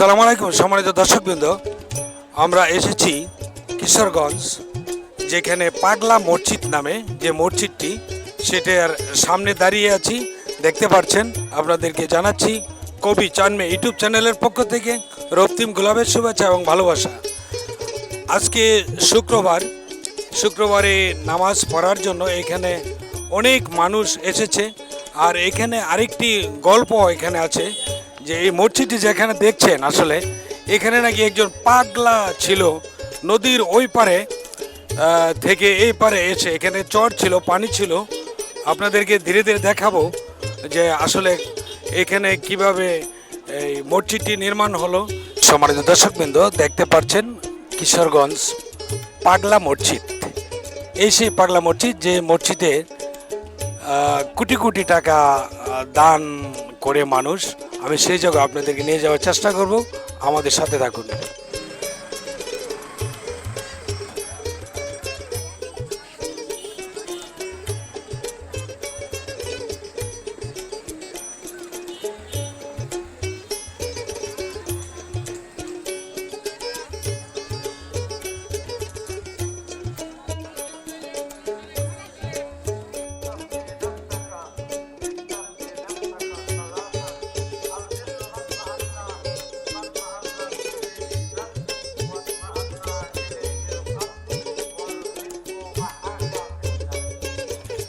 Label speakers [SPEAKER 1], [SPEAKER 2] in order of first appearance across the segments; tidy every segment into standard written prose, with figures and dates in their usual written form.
[SPEAKER 1] সালাম আলাইকুম সম্মানিত দর্শকবৃন্দ, আমরা এসেছি কিশোরগঞ্জ, যেখানে পাগলা মসজিদ নামে যে মসজিদটি সেটার সামনে দাঁড়িয়ে আছি। দেখতে পাচ্ছেন, আপনাদেরকে জানাচ্ছি কবি চানমে ইউটিউব চ্যানেলের পক্ষ থেকে রক্তিম গোলাপের শুভেচ্ছা এবং ভালোবাসা। আজকে শুক্রবারে নামাজ পড়ার জন্য এখানে অনেক মানুষ এসেছে। আর এখানে আরেকটি গল্প এখানে আছে যে এই মসজিদটি যেখানে দেখছেন, আসলে এখানে নাকি একজন পাগলা ছিল, নদীর ওই পারে থেকে এই পারে এসে এখানে চর ছিল, পানি ছিল। আপনাদেরকে ধীরে ধীরে দেখাবো যে আসলে এখানে কিভাবে এই মসজিদটি নির্মাণ হলো। সম্মানিত দর্শকবৃন্দ, দেখতে পাচ্ছেন কিশোরগঞ্জ পাগলা মসজিদ। এই সেই পাগলা মসজিদ যে মসজিদে কোটি কোটি টাকা দান করে মানুষ। আমি সেই জায়গায় আপনাদেরকে নিয়ে যাওয়ার চেষ্টা করব, আমাদের সাথে থাকুন।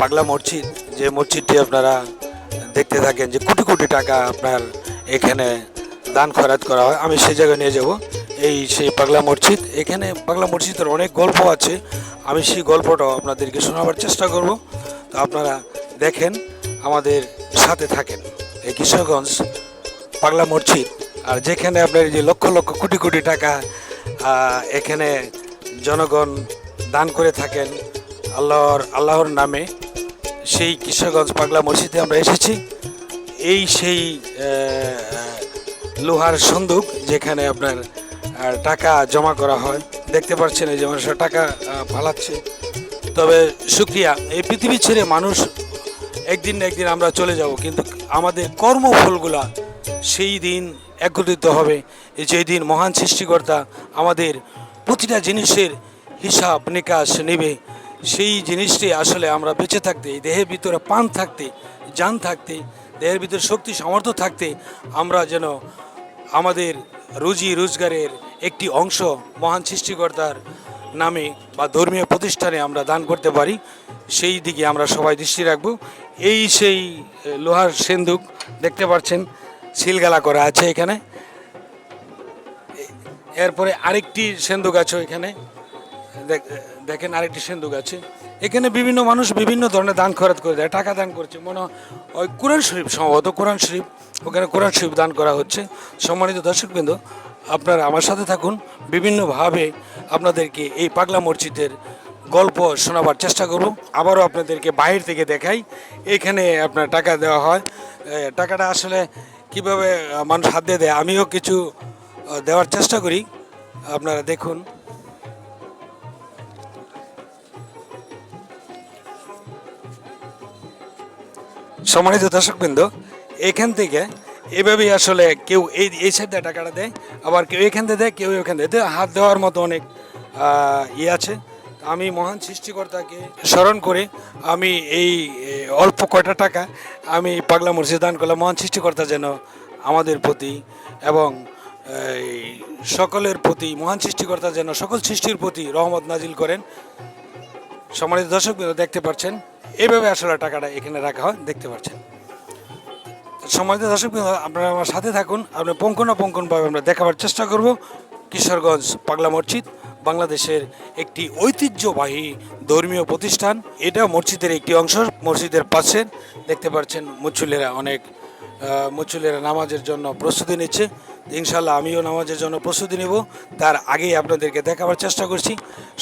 [SPEAKER 1] পাগলা মসজিদ, যে মসজিদটি আপনারা দেখতে থাকেন যে কোটি কোটি টাকা আপনার এখানে দান খয়রাত করা হয়, আমি সেই জায়গায় নিয়ে যাব। এই সেই পাগলা মসজিদ, এখানে পাগলা মসজিদের অনেক গল্প আছে, আমি সেই গল্পটাও আপনাদেরকে শোনাবার চেষ্টা করব। তো আপনারা দেখেন, আমাদের সাথে থাকেন। এই কিশোরগঞ্জ পাগলা মসজিদ, আর যেখানে আপনার যে লক্ষ লক্ষ কোটি কোটি টাকা এখানে জনগণ দান করে থাকেন আল্লাহর নামে, সেই কিশোরগঞ্জ পাগলা মসজিদে আমরা এসেছি। এই সেই লোহার সন্দুক যেখানে আপনার টাকা জমা করা হয়। দেখতে পাচ্ছেন এই যে মানুষরা টাকা ফালাচ্ছে। তবে শুকরিয়া, এই পৃথিবী ছেড়ে মানুষ একদিন না একদিন আমরা চলে যাব, কিন্তু আমাদের কর্মফলগুলা সেই দিন একত্রিত হবে, যেই দিন মহান সৃষ্টিকর্তা আমাদের প্রতিটা জিনিসের হিসাব নিকাশ নেবে। সেই জিনিসটি আসলে আমরা বেঁচে থাকতে, এই দেহের ভিতরে প্রাণ থাকতে, জান থাকতে, দেহের ভিতরে শক্তি সামর্থ্য থাকতে আমরা যেন আমাদের রুজি রোজগারের একটি অংশ মহান সৃষ্টিকর্তার নামে বা ধর্মীয় প্রতিষ্ঠানে আমরা দান করতে পারি, সেই দিকে আমরা সবাই দৃষ্টি রাখব। এই সেই লোহার সিন্দুক দেখতে পাচ্ছেন, সিলগালা করা আছে এখানে। এরপরে আরেকটি সিন্দুক আছে এখানে, দেখেন আরেকটি সিন্দুক আছে। এখানে বিভিন্ন মানুষ বিভিন্ন ধরনের দান খরচ করে দেয়, টাকা দান করছে, মনে হয় ওই কোরআন শরীফ, সম্ভবত কোরআন শরীফ, ওখানে কোরআন শরীফ দান করা হচ্ছে। সম্মানিত দর্শকবৃন্দ, আপনারা আমার সাথে থাকুন, বিভিন্নভাবে আপনাদেরকে এই পাগলা মসজিদের গল্প শোনাবার চেষ্টা করব। আবারও আপনাদেরকে বাইরে থেকে দেখাই, এখানে আপনার টাকা দেওয়া হয়। টাকাটা আসলে কিভাবে মানুষ হাত দিয়ে দেয়, আমিও কিছু দেওয়ার চেষ্টা করি, আপনারা দেখুন। সম্মানিত দর্শকবৃন্দ, এখান থেকে এভাবেই আসলে কেউ এই সাইডে টাকাটা দেয়, আবার কেউ এখান থেকে দেয়, কেউ এখান থেকে হাত দেওয়ার মতো অনেক আছে। আমি মহান সৃষ্টিকর্তাকে স্মরণ করে আমি এই অল্প কয়টা টাকা আমি পাগলা মসজিদ দান করলাম। মহান সৃষ্টিকর্তা যেন আমাদের প্রতি এবং সকলের প্রতি, মহান সৃষ্টিকর্তা যেন সকল সৃষ্টির প্রতি রহমত নাজিল করেন। সম্মানিত দর্শকবৃন্দ, দেখতে পাচ্ছেন এইভাবে আসলে টাকাটা এখানে রাখা হয়, দেখতে পাচ্ছেন। সম্মানিত দর্শকবৃন্দ, আপনারা আমার সাথে থাকুন, আপনার পুঙ্খানুপুঙ্খভাবে আমরা দেখাবার চেষ্টা করব। কিশোরগঞ্জ পাগলা মসজিদ বাংলাদেশের একটি ঐতিহ্যবাহী ধর্মীয় প্রতিষ্ঠান। এটা মসজিদের একটি অংশ। মসজিদের পাশে দেখতে পাচ্ছেন মুসল্লিরা নামাজের জন্য প্রস্তুতি নিচ্ছে। ইনশাল্লাহ আমিও নামাজের জন্য প্রস্তুতি নেব, তার আগেই আপনাদেরকে দেখাবার চেষ্টা করছি।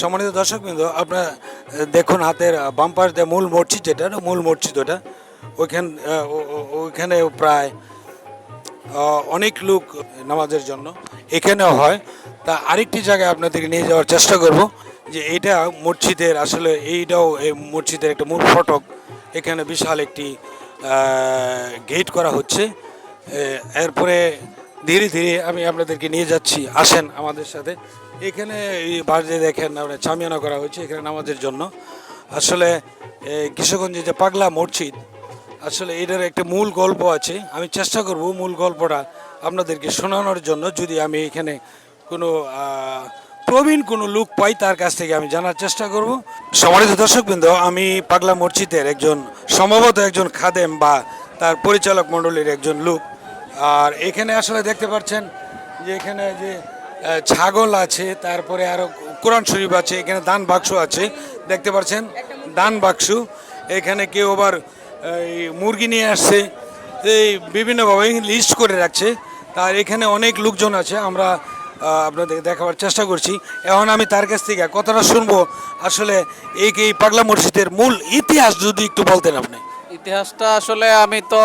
[SPEAKER 1] সম্মানিত দর্শকবৃন্দ, আপনারা দেখুন হাতের বাম পাশ দিয়ে মূল মসজিদ, যেটা মূল মসজিদ ওটা, ওইখানে প্রায় অনেক লোক নামাজের জন্য এখানেও হয়। তা আরেকটি জায়গায় আপনাদেরকে নিয়ে যাওয়ার চেষ্টা করব, যে এইটা মসজিদের আসলে এইটাও এই মসজিদের একটা মূল ফটক। এখানে বিশাল একটি গেট করা হচ্ছে। এরপরে ধীরে ধীরে আমি আপনাদেরকে নিয়ে যাচ্ছি, আসেন আমাদের সাথে। এখানে এই বাজে দেখেন আমরা চামিয়ানা করা হয়েছে এখানে নামাজের জন্য। আসলে কিশোরগঞ্জে যে পাগলা মসজিদ, আসলে এটার একটা মূল গল্প আছে। আমি চেষ্টা করব মূল গল্পটা আপনাদেরকে শোনানোর জন্য, যদি আমি এখানে কোনো প্রবীণ কোনো লোক পাই তার কাছ থেকে আমি জানার চেষ্টা করব। সম্মানিত দর্শকবৃন্দ, আমি পাগলা মসজিদের একজন সম্ভবত একজন খাদেম বা তার পরিচালক মণ্ডলীর একজন লোক। আর এখানে আসলে দেখতে পাচ্ছেন যে এখানে যে ছাগল আছে, তারপরে আরও কোরআন শরীফ আছে, এখানে দান বাক্স আছে দেখতে পাচ্ছেন, দান বাক্স। এখানে কেউ আবার এই মুরগি নিয়ে আসছে, এই বিভিন্নভাবে লিস্ট করে রাখছে। তার এখানে অনেক লোকজন আছে, আমরা আপনাদের দেখাবার চেষ্টা করছি। এখন আমি তার কাছ থেকে কথাটা শুনবো, আসলে এই পাগলা মসজিদের মূল ইতিহাস যদি একটু বলতেন আপনি।
[SPEAKER 2] ইতিহাসটা আসলে আমি তো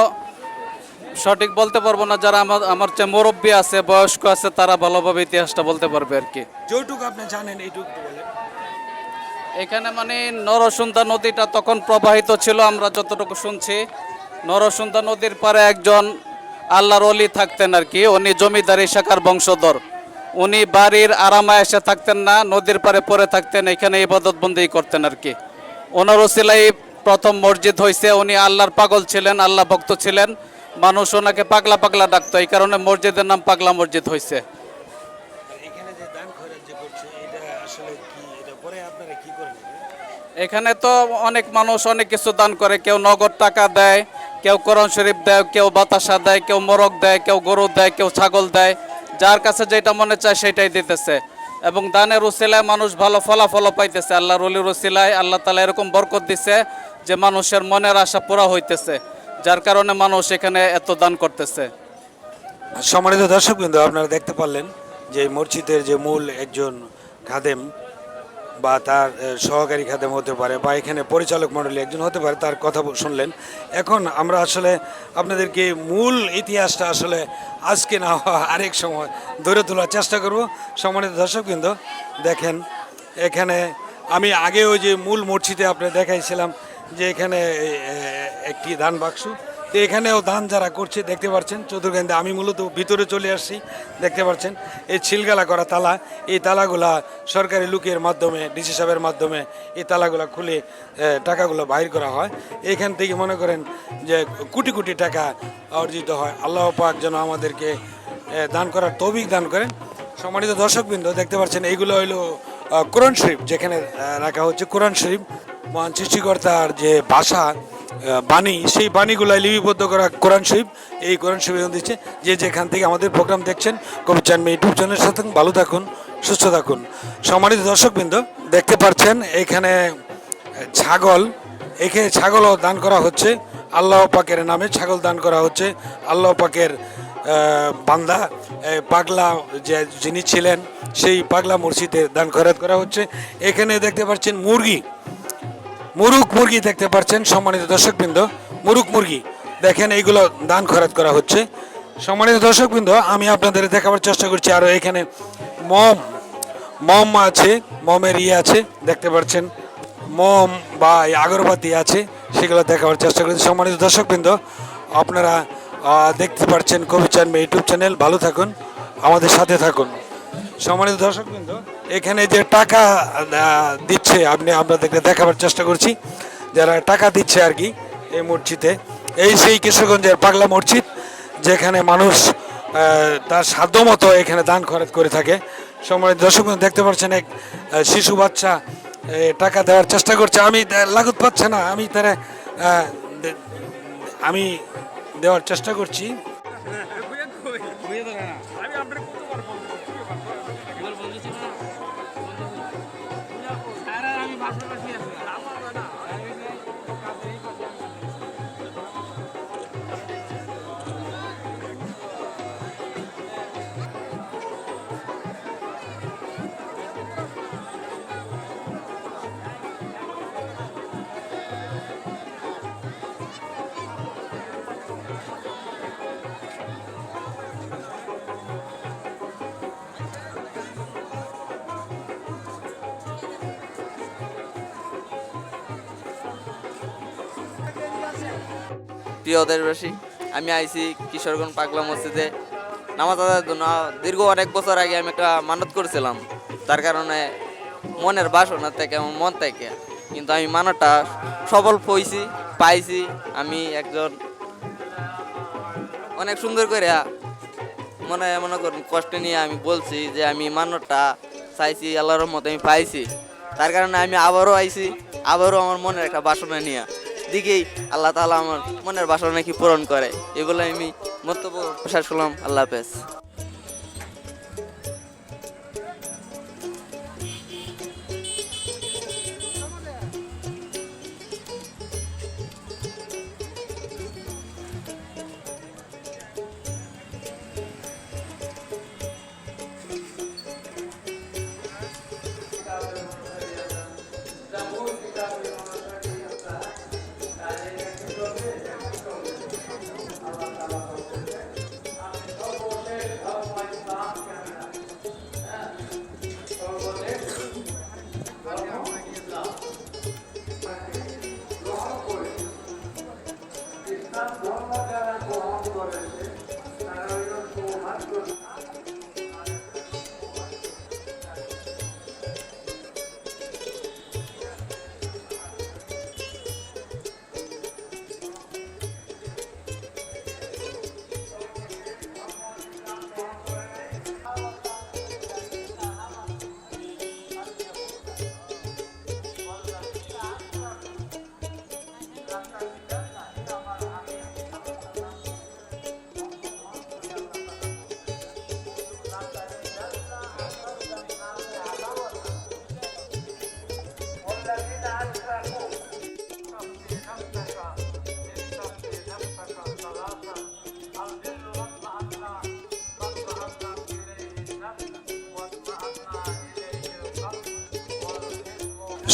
[SPEAKER 2] সঠিক বলতে পারবো না, যারা আমার চেয়ে মুরব্বী আছে, বয়স্ক আছে, তারা ভালোভাবে ইতিহাসটা বলতে পারবে আর কি।
[SPEAKER 1] যেটুকু আপনি জানেন এইটুকু বলেন।
[SPEAKER 2] এখানে মানে নরসুন্দা নদীটা তখন প্রবাহিত ছিল, আমরা যতটুকু শুনছি। নরসুন্দা নদীর পারে একজন আল্লাহর ওলি থাকতেন আর কি, উনি জমিদারি শাখার বংশধর। উনি বাড়ির আরামায় এসে থাকতেন না, নদীর পারে পড়ে থাকতেন, এখানে ইবাদত বন্দেগী করতেন আর কি। ওনার ওসিলাই প্রথম মসজিদ হয়েছে। উনি আল্লাহর পাগল ছিলেন, আল্লাহ ভক্ত ছিলেন, মানুষ ওনাকে পাগলা পাগলা ডাকতো, এই কারণে মসজিদের নাম পাগলা মসজিদ হয়েছে।
[SPEAKER 1] এখানে যে দান খয়রাত যে করছে, এটা আসলে কি, এটা পরে আপনারা কি করেন?
[SPEAKER 2] এখানে তো অনেক মানুষ অনেক কিছু দান করে, কেউ নগদ টাকা দেয়, কেউ কোরআন শরীফ দেয়, কেউ বাতাসা দেয়, কেউ মোরগ দেয়, কেউ গরু দেয়, কেউ ছাগল দেয়। যার কাছে যেটা মনে চায় সেটাই দিতেছে, এবং দানের উসিলায় মানুষ ভালো ফলাফল পাইতেছে। আল্লাহর ওলির উসিলায় আল্লাহ তাআলা এরকম বরকত দিচ্ছে যে মানুষের মনের আশা পুরা হইতেছে, যার কারণে মানুষ এখানে এত দান করতেছে।
[SPEAKER 1] সম্মানিত দর্শকবৃন্দ, আপনারা দেখতে পারলেন যে এই মসজিদের যে মূল একজন খাদেম বা তার সহকারী খাদেম হতে পারে, বা এখানে পরিচালক মণ্ডলী একজন হতে পারে, তার কথা শুনলেন। এখন আমরা আসলে আপনাদেরকে মূল ইতিহাসটা আসলে আজকে না আরেক সময় ধরে তোলার চেষ্টা করব। সম্মানিত দর্শকবৃন্দ, দেখেন এখানে আমি আগে ওই যে মূল মসজিদে আপনাদের দেখাইছিলাম যে এখানে একটি দান বাক্স, তো এখানেও দান যারা করছে দেখতে পাচ্ছেন চতুর্গান্ধে। আমি মূলত ভিতরে চলে আসছি, দেখতে পাচ্ছেন এই ছিলগালা করা তালা, এই তালাগুলা সরকারি লোকের মাধ্যমে, ডিসি সাহেবের মাধ্যমে এই তালাগুলা খুলে টাকাগুলো বাইর করা হয়। এখান থেকে মনে করেন যে কোটি কোটি টাকা অর্জিত হয়। আল্লাহ পাক যেন আমাদেরকে দান করার তৌফিক দান করেন। সম্মানিত দর্শকবৃন্দ, দেখতে পাচ্ছেন এইগুলো হইলো কোরআন শরীফ, যেখানে রাখা হচ্ছে কোরআন শরীফ। মহান সৃষ্টিকর্তার যে ভাষা, বাণী, সেই বাণীগুলো লিপিবদ্ধ করা কোরআন শরীফ। এই কোরআন শরীফ দিচ্ছে। যে যেখান থেকে আমাদের প্রোগ্রাম দেখছেন, কবির চানমি ইউটিউব চ্যানেলের সাথে ভালো থাকুন, সুস্থ থাকুন। সম্মানিত দর্শকবৃন্দ, দেখতে পাচ্ছেন এখানে ছাগল, এখানে ছাগলও দান করা হচ্ছে। আল্লাহ পাকের নামে ছাগল দান করা হচ্ছে। আল্লাহ পাকের বান্দা পাগলা যে যিনি ছিলেন, সেই পাগলা মসজিদে দান খয়রাত করা হচ্ছে। এখানে দেখতে পাচ্ছেন মুরগি দেখতে পাচ্ছেন। সম্মানিত দর্শকবৃন্দ, মুরগি দেখেন, এইগুলো দান খয়রাত করা হচ্ছে। সম্মানিত দর্শকবৃন্দ, আমি আপনাদের দেখাবার চেষ্টা করছি। আরও এখানে মম আছে, মমের আছে দেখতে পাচ্ছেন, মম বা আগরবাতি আছে, সেগুলো দেখাবার চেষ্টা করছি। সম্মানিত দর্শকবৃন্দ, আপনারা দেখতে পাচ্ছেন কবির চানমি ইউটিউব চ্যানেল, ভালো থাকুন, আমাদের সাথে থাকুন। সম্মানিত দর্শকবৃন্দ, এখানে যে টাকা দিচ্ছে, আপনাদেরকে দেখাবার চেষ্টা করছি যারা টাকা দিচ্ছে আর কি এই মসজিদে। এই সেই কিশোরগঞ্জের পাগলা মসজিদ, যেখানে মানুষ তার সাধ্যমতো এখানে দান খরচ করে থাকে। সম্মানিত দর্শকবৃন্দ, দেখতে পাচ্ছেন এক শিশু বাচ্চা টাকা দেওয়ার চেষ্টা করছে। আমি লাগুত পাচ্ছে না, আমি দেওয়ার চেষ্টা করছি।
[SPEAKER 3] প্রিয় দেশবাসী, আমি আইছি কিশোরগঞ্জ পাগলা মসজিদে নামাজ আদায়ের জন্য দীর্ঘ অনেক বছর আগে আমি একটা মানত করেছিলাম, তার কারণে মনের বাসনা থেকে আমার মন থেকে কিন্তু আমি মানতটা সফল হয়েছি, পাইছি। আমি একজন অনেক সুন্দর করে মনে করুন কষ্ট নিয়ে আমি বলছি যে আমি মানতটা চাইছি, আল্লাহর মতো আমি পাইছি। তার কারণে আমি আবারও আইছি, আবারও আমার মনের একটা বাসনা নিয়ে দিকেই আল্লাহ তাআলা আমার মনের বাসনা কি পূরণ করে, এগুলো আমি মন্তব্য প্রকাশ করলাম। আল্লাহ হাফেজ।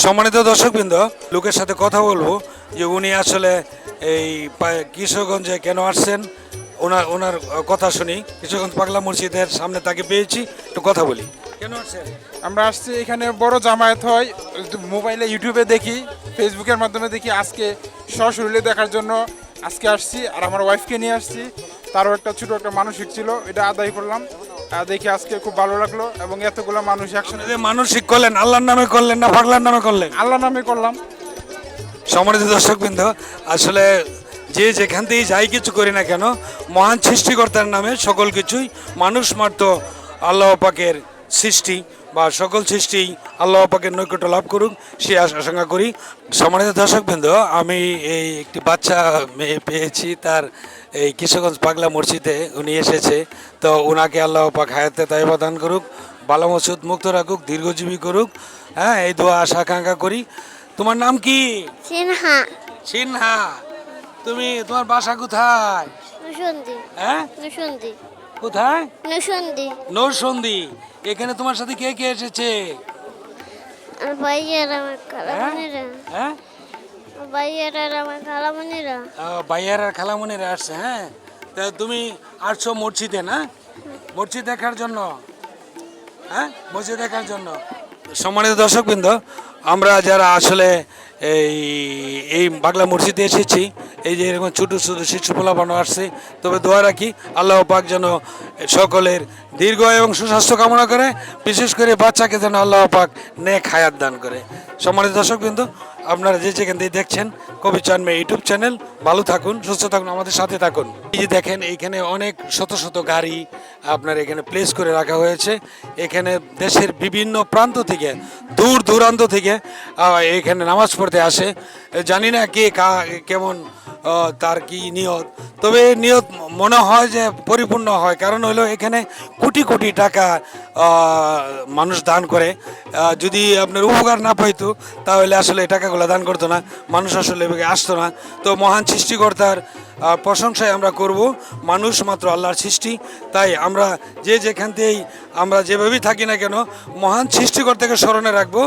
[SPEAKER 1] সম্মানিত দর্শকবৃন্দ, লোকের সাথে কথা বলবো যে উনি আসলে এই কিশোরগঞ্জে কেন আসছেন, ওনার ওনার কথা শুনি। কিশোরগঞ্জ পাগলা মসজিদের সামনে তাকে পেয়েছি, একটু কথা বলি। কেন আসছেন?
[SPEAKER 4] আমরা আসছি, এখানে বড় জামায়াত হয়, মোবাইলে ইউটিউবে দেখি, ফেসবুকের মাধ্যমে দেখি। আজকে সশরীরে দেখার জন্য আজকে আসছি, আর আমার ওয়াইফকে নিয়ে আসছি। তারও একটা ছোটো একটা মানসিক ছিল, এটা আদায় করলাম। দেখি আজকে খুব ভালো লাগলো, এবং এতগুলো মানুষ একসাথে।
[SPEAKER 1] যে মানসিক করলেন আল্লাহর নামে করলেন না পাগলার নামে করলেন?
[SPEAKER 4] আল্লাহ নামে করলাম।
[SPEAKER 1] সম্মানিত দর্শকবৃন্দ, আসলে যে যেখান থেকেই যাই কিছু করি না কেন, মহান সৃষ্টিকর্তার নামে সকল কিছুই। মানুষ মাত্র আল্লাহ পাকের সৃষ্টি, বা সকল সৃষ্টি আল্লাহ পাকের নৈকট্য লাভ করুক সে আশঙ্কা করি। সম্মানিত দর্শকবৃন্দ, আমি এই একটি বাচ্চা মেয়ে পেয়েছি, তার এই কিশোরগঞ্জ পাগলা মসজিদে উনি এসেছে। তো ওনাকে আল্লাহ পাক হায়াতে তাইবা দান করুক, বালা মসুদ মুক্ত রাখুক, দীর্ঘজীবী করুক। হ্যাঁ, এই দোয়া আশা আকাঙ্ক্ষা করি। তোমার নাম কি?
[SPEAKER 5] সিনহা।
[SPEAKER 1] সিনহা। তোমার বাসা কোথায়?
[SPEAKER 5] নুসন্দি।
[SPEAKER 1] হ্যাঁ,
[SPEAKER 5] নুসন্দি।
[SPEAKER 1] কোথায়?
[SPEAKER 5] নুসন্দি।
[SPEAKER 1] নরসন্দি। এখানে তোমার সাথে কে কে এসেছে?
[SPEAKER 5] আমার ভাইয়ের আমার খালামণিরা।
[SPEAKER 1] হ্যাঁ,
[SPEAKER 5] ভাইয়ের আর আমার খালামণিরা।
[SPEAKER 1] ভাইয়ার আর খালামণিরা আসছে। হ্যাঁ, তা তুমি আসছো মসজিদে না? মসজিদ দেখার জন্য? হ্যাঁ, মসজিদ দেখার জন্য। সম্মানিত দর্শকবৃন্দ, আমরা যারা আসলে এই এই বাংলা মসজিদে এসেছি, এই যে এরকম ছোটো ছোটো শিশু পোলাপানো আসছে, তবে দোয়া রাখি আল্লাহ পাক যেন সকলের দীর্ঘ এবং সুস্বাস্থ্য কামনা করে, বিশেষ করে বাচ্চাকে যেন আল্লাহ পাক নেক হায়াত দান করে। সম্মানিত দর্শকবৃন্দ, আপনারা যে যেখান থেকে দেখছেন কবি চানমে ইউটিউব চ্যানেল, ভালো থাকুন, সুস্থ থাকুন, আমাদের সাথে থাকুন। এই যে দেখেন, এইখানে অনেক শত শত গাড়ি আপনার এখানে প্লেস করে রাখা হয়েছে। এখানে দেশের বিভিন্ন প্রান্ত থেকে, দূর দূরান্ত থেকে এখানে নামাজ পড়তে আসে। জানি না কে কেমন তার কি নিয়ত, তবে নিয়ত মনে হয় যে পরিপূর্ণ হয়। কারণ হলো এখানে কোটি কোটি টাকা মানুষ দান করে। যদি আপনার উপকার না পাইতো তাহলে আসলে এই টাকাগুলো দান করতো না, মানুষ আসলে আসতো না। তো মহান সৃষ্টিকর্তার প্রশংসায় আমরা করব। মানুষ মাত্র আল্লাহর সৃষ্টি, তাই আমরা যে যেখান থেকেই আমরা যেভাবেই থাকি না কেন মহান সৃষ্টিকর্তাকে স্মরণে রাখবো।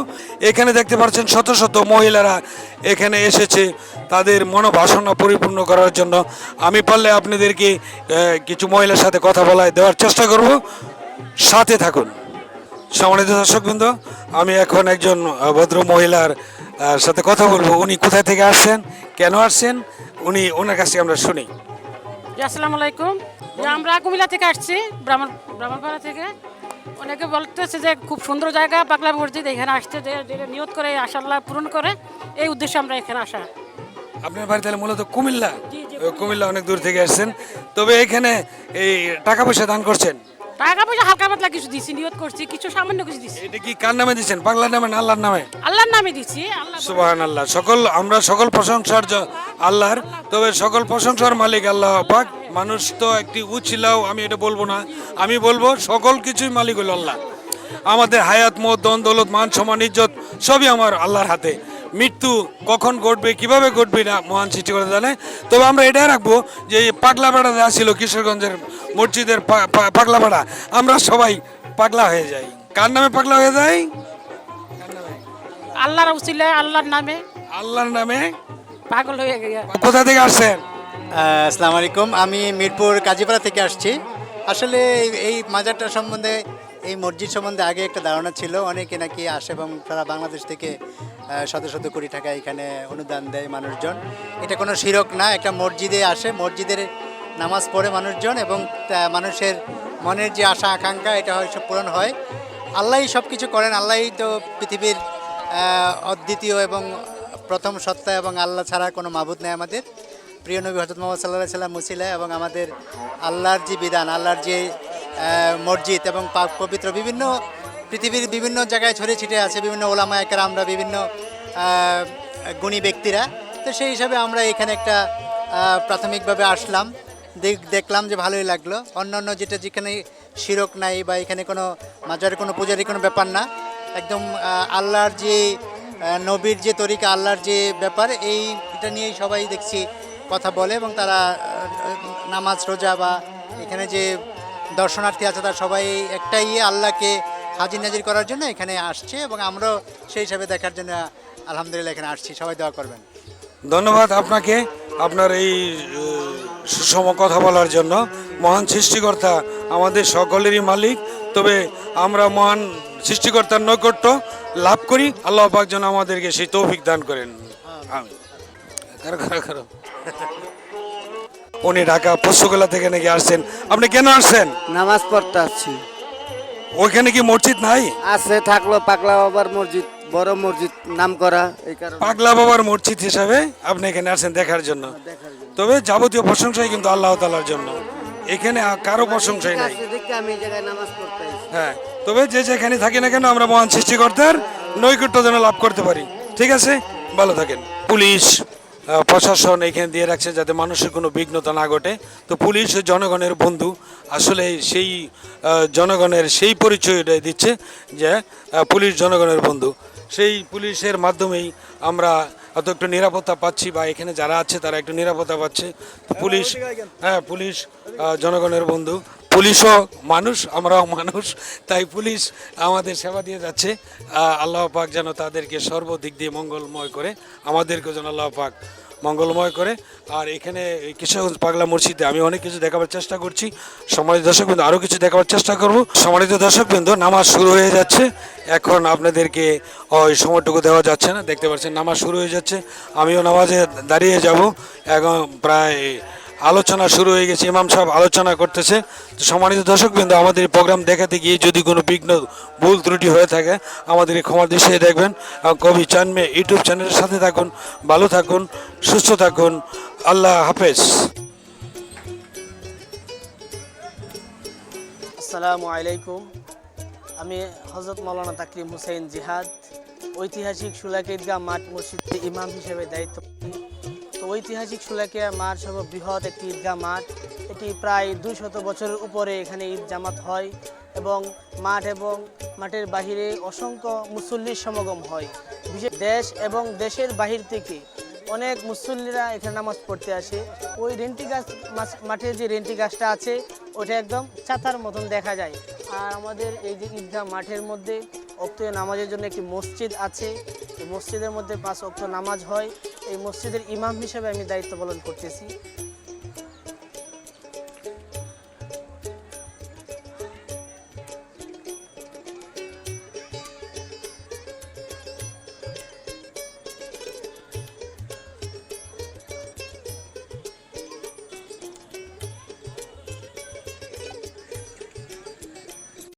[SPEAKER 1] এখানে দেখতে পাচ্ছেন শত শত মহিলারা এখানে এসেছে তাদের মনোবাসনা পরিপূর্ণ করার জন্য। আমি পারলে আপনাদেরকে কিছু মহিলার সাথে কথা বলায় দেওয়ার চেষ্টা করব, সাথে থাকুন। সম্মানিত দর্শকবৃন্দ, আমি এখন একজন ভদ্র মহিলার সাথে কথা বলবো। উনি কোথা থেকে আসছেন, কেন আসছেন, ওনার কাছে আমরা শুনি।
[SPEAKER 6] আসসালামু আলাইকুম। যে আমরা কুমিল্লা থেকে আসছি ব্রাহ্মণপাড়া থেকে। অনেকে বলতেছে যে খুব সুন্দর জায়গা পাগলা মসজিদ, এখানে আসতে যে যেটা নিয়ত করে আশাল্লাহ পূরণ করে, এই উদ্দেশ্যে আমরা এখানে আসা।
[SPEAKER 1] আপনার বাড়ি তাহলে মূলত কুমিল্লা?
[SPEAKER 6] জি, জি,
[SPEAKER 1] কুমিল্লা অনেক দূর থেকে আসছেন। তবে এখানে এই টাকা পয়সা দান করছেন?
[SPEAKER 6] টাকা পয়সা হালকা পাতলা কিছু দিছি, নিয়ত করছি, কিছু সামান্য কিছু দিছি।
[SPEAKER 1] এটা কি কার নামে দিচ্ছেন? পাগলার নামে না আল্লাহর নামে?
[SPEAKER 6] আল্লাহর নামে দিছি। আল্লাহ
[SPEAKER 1] সুবহানাল্লাহ। আমরা সকল প্রশংসার আল্লাহর, তবে সকল প্রশংসার মালিক আল্লাহ পাক। মানুষ তো একটি উছিলাও, আমি এটা বলবো না, আমি বলবো সকল কিছুই মালিক হলো আল্লাহ। আমাদের হায়াত, মত, ধন দৌলত, মান, সম্মান, ইজ্জত সবই আমার আল্লাহর হাতে। মৃত্যু কখন ঘটবে, কিভাবে ঘটবে না মহান সৃষ্টিকর্তা জানে। তবে আমরা এটাই রাখবো যে এই পাগলাপাড়া দেওয়া ছিল কিশোরগঞ্জের মসজিদের পাগলাপাড়া, আমরা সবাই পাগলা হয়ে যাই। কার নামে পাগলা হয়ে যাই?
[SPEAKER 6] আল্লাহর উসিলে আল্লাহর নামে
[SPEAKER 1] আল্লাহর নামে
[SPEAKER 6] পাগল হয়ে গিয়া।
[SPEAKER 1] কোথা থেকে আসছেন?
[SPEAKER 7] আসসালামু আলাইকুম, আমি মিরপুর কাজীপাড়া থেকে আসছি। আসলে এই মাজারটা সম্বন্ধে, এই মসজিদ সম্বন্ধে আগে একটা ধারণা ছিল, অনেকে নাকি আসে এবং সারা বাংলাদেশ থেকে শত শত কোটি টাকা এখানে অনুদান দেয় মানুষজন। এটা কোনো শিরক না, একটা মসজিদে আসে, মসজিদের নামাজ পড়ে মানুষজন এবং মানুষের মনের যে আশা আকাঙ্ক্ষা এটা হয় সব পূরণ হয়। আল্লাহই সব কিছু করেন, আল্লাহই তো পৃথিবীর অদ্বিতীয় এবং প্রথম সত্তা, এবং আল্লাহ ছাড়া কোনো মাবুদ নেই আমাদের। প্রিয় নবী হযরত মুহাম্মদ সাল্লাল্লাহু আলাইহি সাল্লাম মুসিলা, এবং আমাদের আল্লাহর যে বিধান, আল্লাহর যে মসজিদ এবং পাক পবিত্র বিভিন্ন পৃথিবীর বিভিন্ন জায়গায় ছড়িয়ে ছিটিয়ে আছে বিভিন্ন ওলামায়ে কেরামরা, বিভিন্ন গুণী ব্যক্তিরা। তো সেই হিসাবে আমরা এখানে একটা প্রাথমিকভাবে আসলাম, দেখলাম যে ভালোই লাগলো। অন্যান্য যেখানে শিরক নাই বা এখানে কোনো মাজারের কোনো পূজারি কোনো ব্যাপার না, একদম আল্লাহর যে নবীর যে তরিকা, আল্লাহর যে ব্যাপার, এটা নিয়েই সবাই দেখছি কথা বলে, এবং তারা নামাজ রোজা বা এখানে যে দর্শনার্থী আছে তারা সবাই একটাই আল্লাহকে হাজির নাজির করার জন্য এখানে আসছে, এবং আমরাও সেই হিসাবে দেখার জন্য আলহামদুলিল্লাহ এখানে আসছি। সবাই দোয়া করবেন।
[SPEAKER 1] ধন্যবাদ আপনাকে, আপনার এই সুষম কথা বলার জন্য। মহান সৃষ্টিকর্তা আমাদের সকলেরই মালিক, তবে আমরা মহান সৃষ্টিকর্তার নৈকট্য লাভ করি। আল্লাহ পাক যেন আমাদেরকে সেই তৌফিক দান করেন। আমিন। উনি ঢাকা পশুগোলা থেকে নাকি আসছেন। আপনি কেন আসছেন?
[SPEAKER 8] নামাজ পড়তে আসছি।
[SPEAKER 1] ওইখানে কি মসজিদ নাই?
[SPEAKER 8] আছে, থাকলো পাগলা বাবার মসজিদ, বড় মসজিদ, নাম করা, এই কারণে।
[SPEAKER 1] পাগলা বাবার মসজিদ হিসাবে আপনি এখানে আসছেন দেখার জন্য। তবে যাবতীয় প্রশংসাই কিন্তু আল্লাহ তাআলার জন্য, এখানে কারো প্রশংসাই নাই।
[SPEAKER 8] দেখে আমি এই জায়গায় নামাজ পড়তে আসছি।
[SPEAKER 1] হ্যাঁ, তবে যে যেখানে থাকি না কেন আমরা মহান সৃষ্টিকর্তার নৈকট্য যেন লাভ করতে পারি। ঠিক আছে, ভালো থাকেন। পুলিশ প্রশাসন এখানে দিয়ে রাখছে যাতে মানুষের কোনো বিঘ্নতা না ঘটে। তো পুলিশ জনগণের বন্ধু, আসলে সেই জনগণের সেই পরিচয়টাই দিচ্ছে যে পুলিশ জনগণের বন্ধু। সেই পুলিশের মাধ্যমেই আমরা অত একটু নিরাপত্তা পাচ্ছি, বা এখানে যারা আছে তারা একটু নিরাপত্তা পাচ্ছে। তো পুলিশ, হ্যাঁ, পুলিশ জনগণের বন্ধু। পুলিশও মানুষ, আমরাও মানুষ, তাই পুলিশ আমাদের সেবা দিয়ে যাচ্ছে। আল্লাহ পাক যেন তাদেরকে সর্বদিক দিয়ে মঙ্গলময় করে, আমাদেরকেও যেন আল্লাহ পাক মঙ্গলময় করে। আর এখানে কিশোরগঞ্জ পাগলা মসজিদে আমি অনেক কিছু দেখাবার চেষ্টা করছি। সম্মানিত দর্শকবৃন্দ, আরও কিছু দেখাবার চেষ্টা করব। সম্মানিত দর্শকবৃন্দ, নামাজ শুরু হয়ে যাচ্ছে। এখন আপনাদেরকে ওই সময়টুকু দেওয়া যাচ্ছে না, দেখতে পাচ্ছেন নামাজ শুরু হয়ে যাচ্ছে। আমিও নামাজে দাঁড়িয়ে যাব। এখন প্রায় আলোচনা শুরু হয়ে গেছে, ইমাম সাহেব আলোচনা করতেছে। তো সম্মানিত দর্শকবৃন্দ, আমাদের এই প্রোগ্রাম দেখাতে গিয়ে যদি কোনো বিঘ্ন ভুল ত্রুটি হয়ে থাকে আমাদের এই ক্ষমার দৃষ্টিতে দেখবেন। কবি চানমে ইউটিউব চ্যানেলের সাথে থাকুন, ভালো থাকুন, সুস্থ থাকুন। আল্লাহ হাফেজ।
[SPEAKER 9] আসসালামু আলাইকুম, আমি হযরত মাওলানা তাকরিম হুসাইন জিহাদ, ঐতিহাসিক সুলাকিয়া ঈদগাহ মাঠ মসজিদে ইমাম হিসেবে দায়িত্ব পালন করি। তো ঐতিহাসিক সুলাকিয়া মাঠ সর্ববৃহৎ একটি ঈদগাহ মাঠ। এটি প্রায় 200 বছরের উপরে এখানে ঈদ জামাত হয়, এবং মাঠ এবং মাঠের বাহিরে অসংখ্য মুসল্লির সমাগম হয়। বিশেষ দেশ এবং দেশের বাহির থেকে অনেক মুসল্লিরা এখানে নামাজ পড়তে আসে। ওই রেন্টি গাছ, মাঠে যে রেন্টি গাছটা আছে ওটা একদম ছাতার মতন দেখা যায়। আর আমাদের এই যে ঈদগাহ মাঠের মধ্যে ওয়াক্তে নামাজের জন্য একটি মসজিদ আছে। এই মসজিদের মধ্যে 5 ওয়াক্ত নামাজ হয়। এই মসজিদের ইমাম হিসেবে আমি দায়িত্ব পালন করতেছি।